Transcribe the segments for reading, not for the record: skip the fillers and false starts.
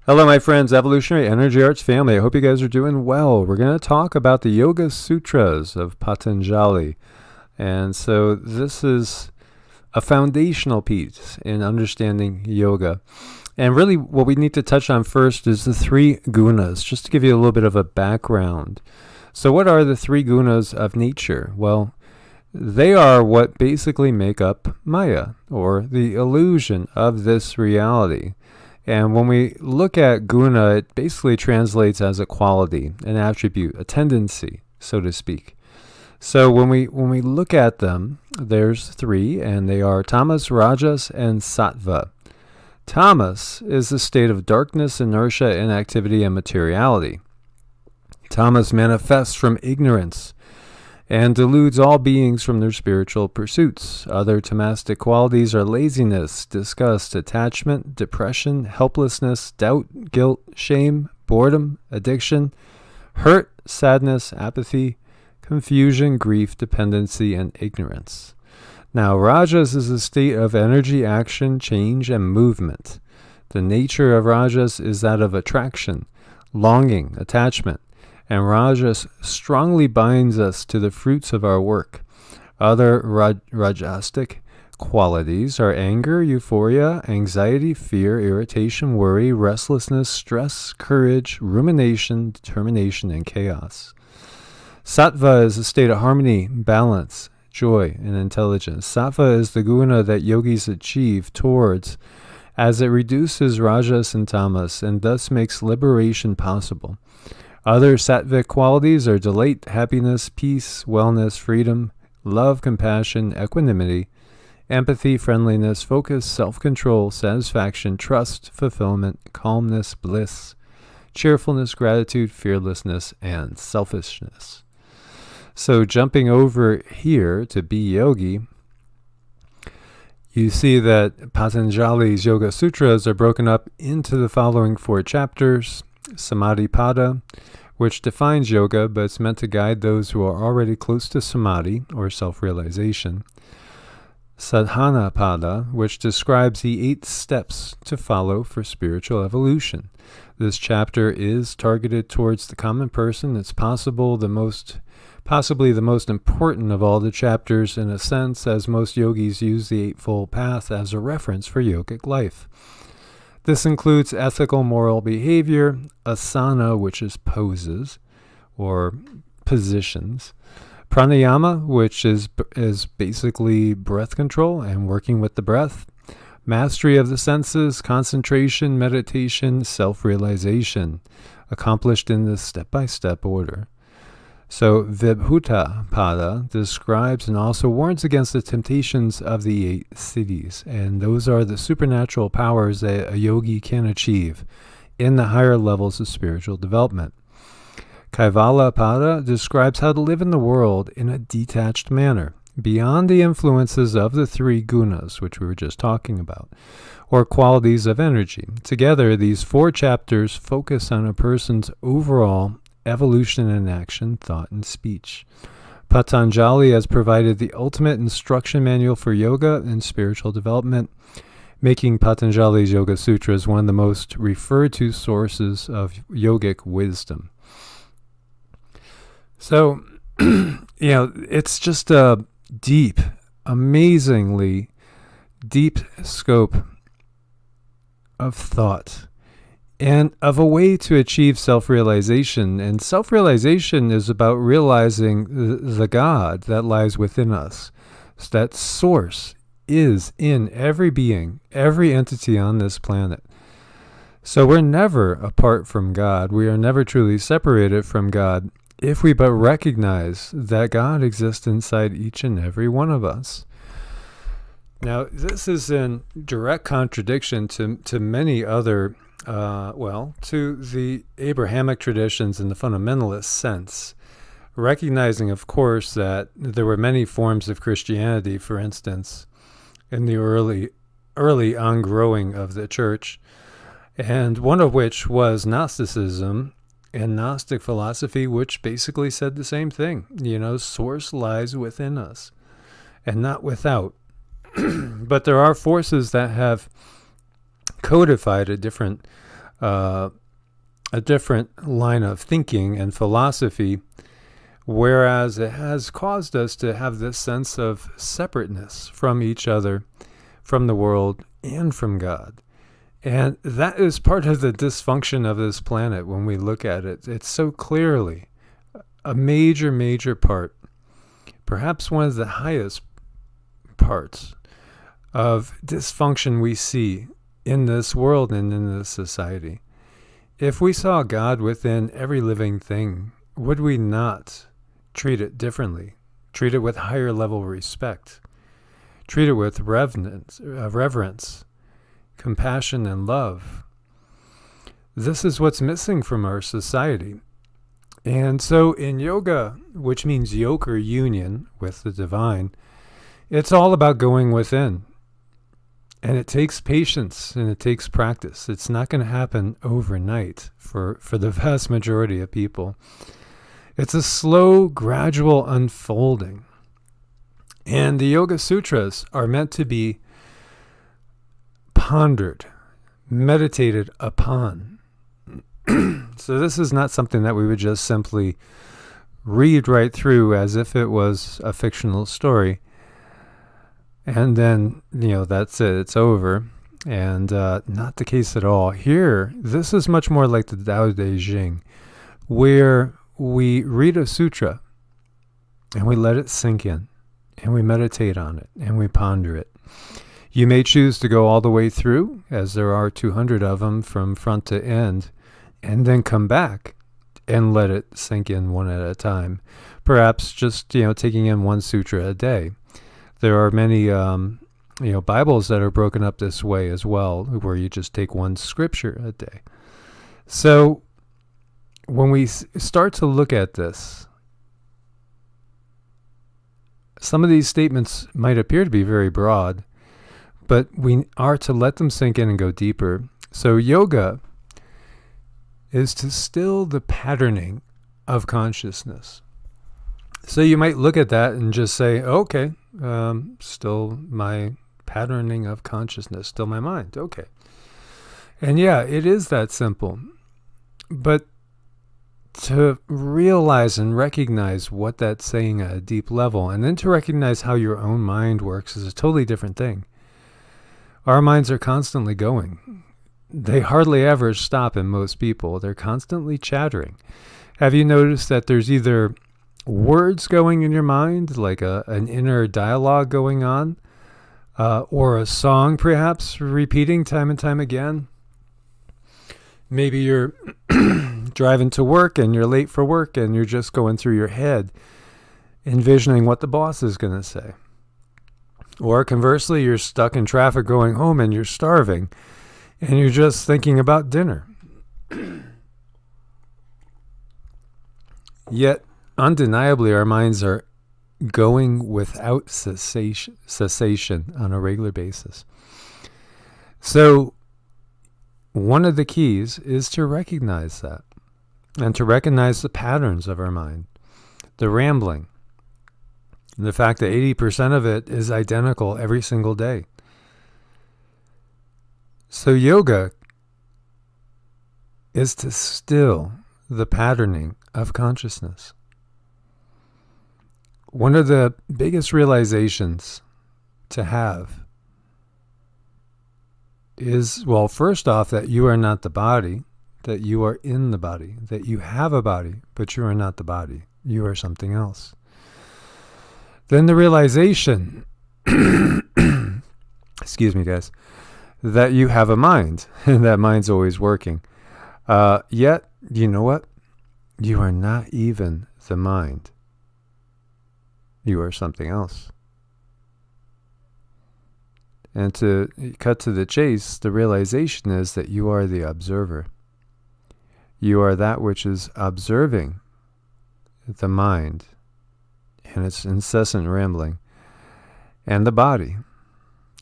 Hello, my friends, Evolutionary Energy Arts family. I hope you guys are doing well. We're going to talk about the Yoga Sutras of Patanjali. And so this is a foundational piece in understanding yoga. And really what we need to touch on first is the three gunas, just to give you a little bit of a background. So what are the three gunas of nature? Well, they are what basically make up Maya, or the illusion of this reality. And when we look at guna, it basically translates as a quality, an attribute, a tendency, so to speak. So when we look at them, there's three, and they are tamas, rajas, and sattva. Tamas is the state of darkness, inertia, inactivity, and materiality. Tamas manifests from ignorance and deludes all beings from their spiritual pursuits. Other tamastic qualities are laziness, disgust, attachment, depression, helplessness, doubt, guilt, shame, boredom, addiction, hurt, sadness, apathy, confusion, grief, dependency, and ignorance. Now, rajas is a state of energy, action, change, and movement. The nature of rajas is that of attraction, longing, attachment, and rajas strongly binds us to the fruits of our work. Other rajasic qualities are anger, euphoria, anxiety, fear, irritation, worry, restlessness, stress, courage, rumination, determination, and chaos. Sattva is a state of harmony, balance, joy, and intelligence. Sattva is the guna that yogis achieve towards as it reduces rajas and tamas and thus makes liberation possible. Other sattvic qualities are delight, happiness, peace, wellness, freedom, love, compassion, equanimity, empathy, friendliness, focus, self-control, satisfaction, trust, fulfillment, calmness, bliss, cheerfulness, gratitude, fearlessness, and selfishness. So jumping over here to be yogi, you see that Patanjali's Yoga Sutras are broken up into the following four chapters. Samadhi-pada, which defines yoga, but it's meant to guide those who are already close to samadhi, or self-realization. Sadhana-pada, which describes the 8 steps to follow for spiritual evolution. This chapter is targeted towards the common person. It's possibly the most important of all the chapters in a sense, as most yogis use the Eightfold Path as a reference for yogic life. This includes ethical moral behavior, asana, which is poses or positions, pranayama, which is basically breath control and working with the breath, mastery of the senses, concentration, meditation, self-realization, accomplished in this step-by-step order. So Vibhuta-pada describes and also warns against the temptations of the 8 cities, and those are the supernatural powers that a yogi can achieve in the higher levels of spiritual development. Kaivala-pada describes how to live in the world in a detached manner, beyond the influences of the 3 gunas, which we were just talking about, or qualities of energy. Together, these 4 chapters focus on a person's overall evolution in action, thought, and speech. Patanjali has provided the ultimate instruction manual for yoga and spiritual development, making Patanjali's Yoga Sutras one of the most referred to sources of yogic wisdom. So, it's just a deep, amazingly deep scope of thought and of a way to achieve self-realization. And self-realization is about realizing the God that lies within us. So that source is in every being, every entity on this planet. So we're never apart from God. We are never truly separated from God if we but recognize that God exists inside each and every one of us. Now, this is in direct contradiction to many other to the Abrahamic traditions in the fundamentalist sense, recognizing, of course, that there were many forms of Christianity, for instance, in the early ongrowing of the church, and one of which was Gnosticism and Gnostic philosophy, which basically said the same thing. Source lies within us and not without. But there are forces that have codified a different a different line of thinking and philosophy, whereas it has caused us to have this sense of separateness from each other, from the world, and from God. And that is part of the dysfunction of this planet when we look at it. It's so clearly a major, major part, perhaps one of the highest parts of dysfunction we see in this world and in this society. If we saw God within every living thing, would we not treat it differently? Treat it with higher level respect? Treat it with reverence, compassion, and love? This is what's missing from our society. And so in yoga, which means yoke or union with the divine, it's all about going within. And it takes patience and it takes practice. It's not going to happen overnight for the vast majority of people. It's a slow, gradual unfolding. And the Yoga Sutras are meant to be pondered, meditated upon. So this is not something that we would just simply read right through as if it was a fictional story. And then, that's it. It's over. And not the case at all. Here, this is much more like the Tao Te Ching, where we read a sutra and we let it sink in and we meditate on it and we ponder it. You may choose to go all the way through, as there are 200 of them from front to end, and then come back and let it sink in one at a time. Perhaps just, taking in one sutra a day. There are many, Bibles that are broken up this way as well, where you just take one scripture a day. So when we start to look at this, some of these statements might appear to be very broad, but we are to let them sink in and go deeper. So yoga is to still the patterning of consciousness. So you might look at that and just say, okay, still my patterning of consciousness, still my mind. Okay. And yeah, it is that simple. But to realize and recognize what that's saying at a deep level, and then to recognize how your own mind works, is a totally different thing. Our minds are constantly going. They hardly ever stop in most people. They're constantly chattering. Have you noticed that there's either words going in your mind, like an inner dialogue going on, or a song perhaps repeating time and time again? Maybe you're driving to work and you're late for work and you're just going through your head envisioning what the boss is going to say. Or conversely, you're stuck in traffic going home and you're starving and you're just thinking about dinner. Yet, undeniably, our minds are going without cessation on a regular basis. So, one of the keys is to recognize that, and to recognize the patterns of our mind, the rambling, the fact that 80% of it is identical every single day. So yoga is to still the patterning of consciousness. One of the biggest realizations to have is, well, first off, that you are not the body, that you are in the body, that you have a body, but you are not the body. You are something else. Then the realization, excuse me, guys, that you have a mind, and that mind's always working. Yet, you know what? You are not even the mind. You are something else. And to cut to the chase, the realization is that you are the observer. You are that which is observing the mind and its incessant rambling, and the body,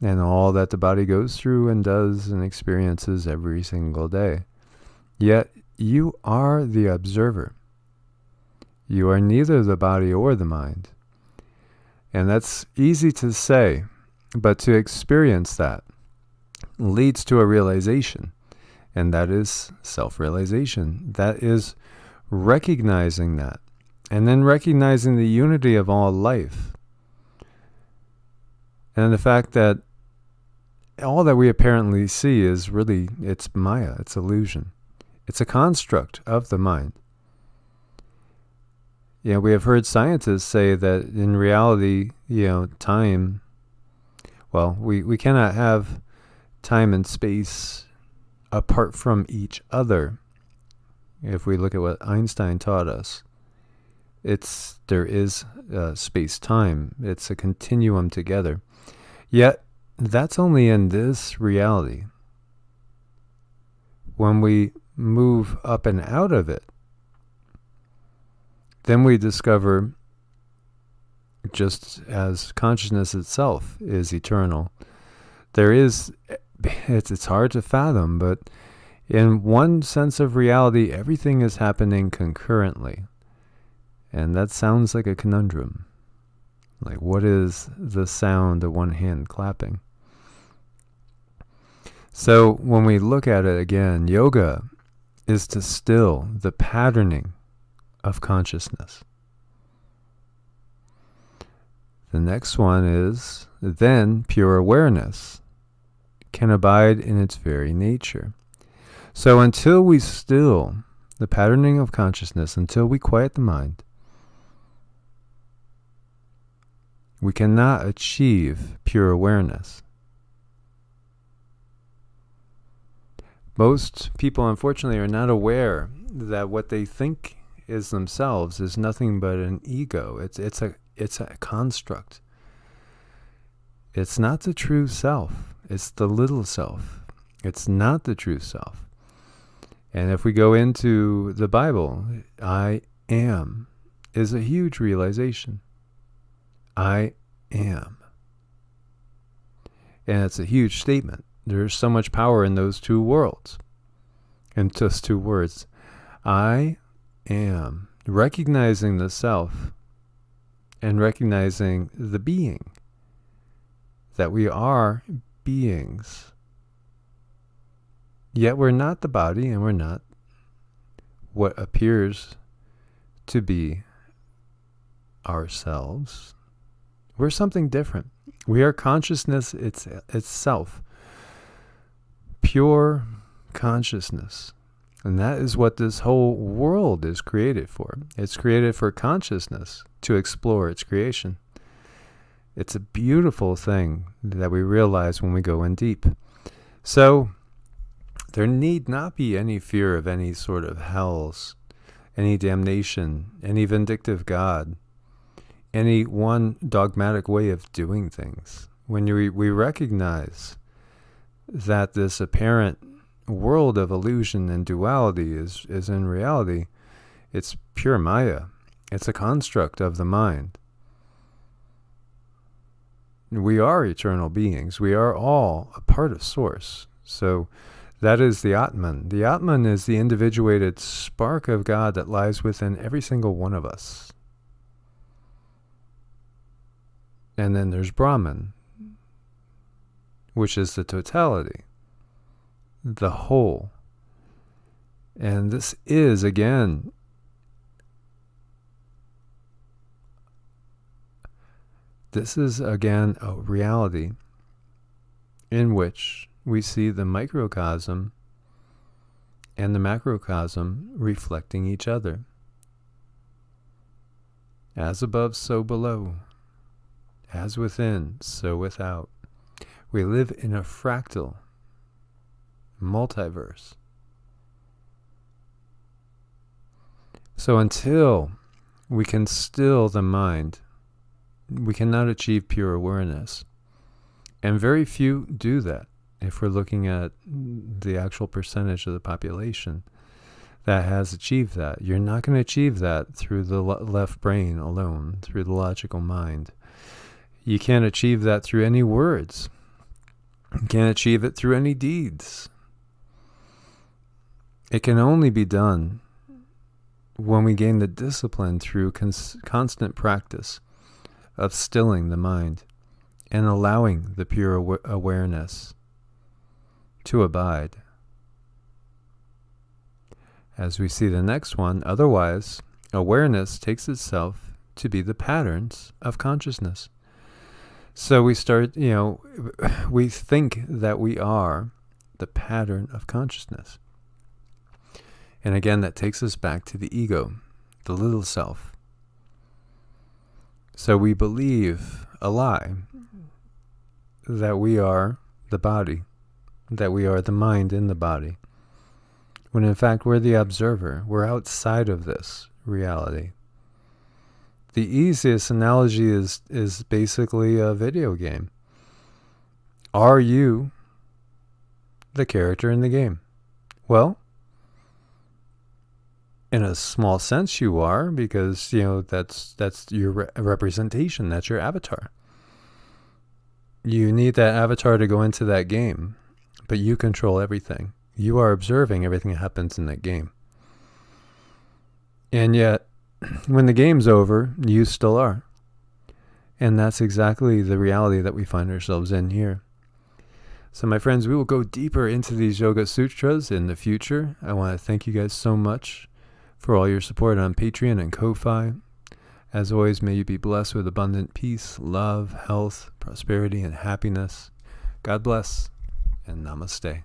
and all that the body goes through and does and experiences every single day. Yet you are the observer. You are neither the body or the mind. And that's easy to say, but to experience that leads to a realization. And that is self-realization. That is recognizing that. And then recognizing the unity of all life. And the fact that all that we apparently see is really, it's Maya, it's illusion. It's a construct of the mind. We have heard scientists say that in reality, time, we cannot have time and space apart from each other. If we look at what Einstein taught us, there is space-time. It's a continuum together. Yet, that's only in this reality. When we move up and out of it, then we discover, just as consciousness itself is eternal, it's hard to fathom, but in one sense of reality, everything is happening concurrently. And that sounds like a conundrum. Like, what is the sound of one hand clapping? So when we look at it again, yoga is to still the patterning of consciousness. The next one is then pure awareness can abide in its very nature. So until we still the patterning of consciousness, until we quiet the mind, we cannot achieve pure awareness. Most people, unfortunately, are not aware that what they think is themselves is nothing but an ego. It's a construct. It's not the true self. It's the little self. It's not the true self. And if we go into the Bible, I am is a huge realization. I am. And it's a huge statement. There's so much power in those two worlds. In just two words. I am. Recognizing the self and recognizing the being. That we are beings. Yet we're not the body and we're not what appears to be ourselves. We're something different. We are consciousness itself. Pure consciousness. And that is what this whole world is created for. It's created for consciousness to explore its creation. It's a beautiful thing that we realize when we go in deep. So, there need not be any fear of any sort of hells, any damnation, any vindictive God, any one dogmatic way of doing things. When we recognize that this apparent world of illusion and duality is in reality, it's pure Maya. It's a construct of the mind. We are eternal beings. We are all a part of Source. So that is the Atman. The Atman is the individuated spark of God that lies within every single one of us. And then there's Brahman, which is the totality, the whole. And this is, again, a reality in which we see the microcosm and the macrocosm reflecting each other. As above, so below. As within, so without. We live in a fractal multiverse. So until we can still the mind, we cannot achieve pure awareness. And very few do that. If we're looking at the actual percentage of the population that has achieved that, you're not going to achieve that through the left brain alone, through the logical mind. You can't achieve that through any words. You can't achieve it through any deeds. It can only be done when we gain the discipline through constant practice of stilling the mind and allowing the pure awareness to abide. As we see the next one, otherwise, awareness takes itself to be the patterns of consciousness. So we start, we think that we are the pattern of consciousness. And again, that takes us back to the ego, the little self. So we believe a lie that we are the body, that we are the mind in the body, when in fact we're the observer. We're outside of this reality. The easiest analogy is basically a video game. Are you the character in the game? Well, in a small sense you are, because that's your representation, that's your avatar. You need that avatar to go into that game, but you control everything. You are observing everything that happens in that game. And yet, when the game's over, you still are. And that's exactly the reality that we find ourselves in here. So my friends, we will go deeper into these Yoga Sutras in the future. I want to thank you guys so much for all your support on Patreon and Ko-Fi. As always, may you be blessed with abundant peace, love, health, prosperity, and happiness. God bless, and namaste.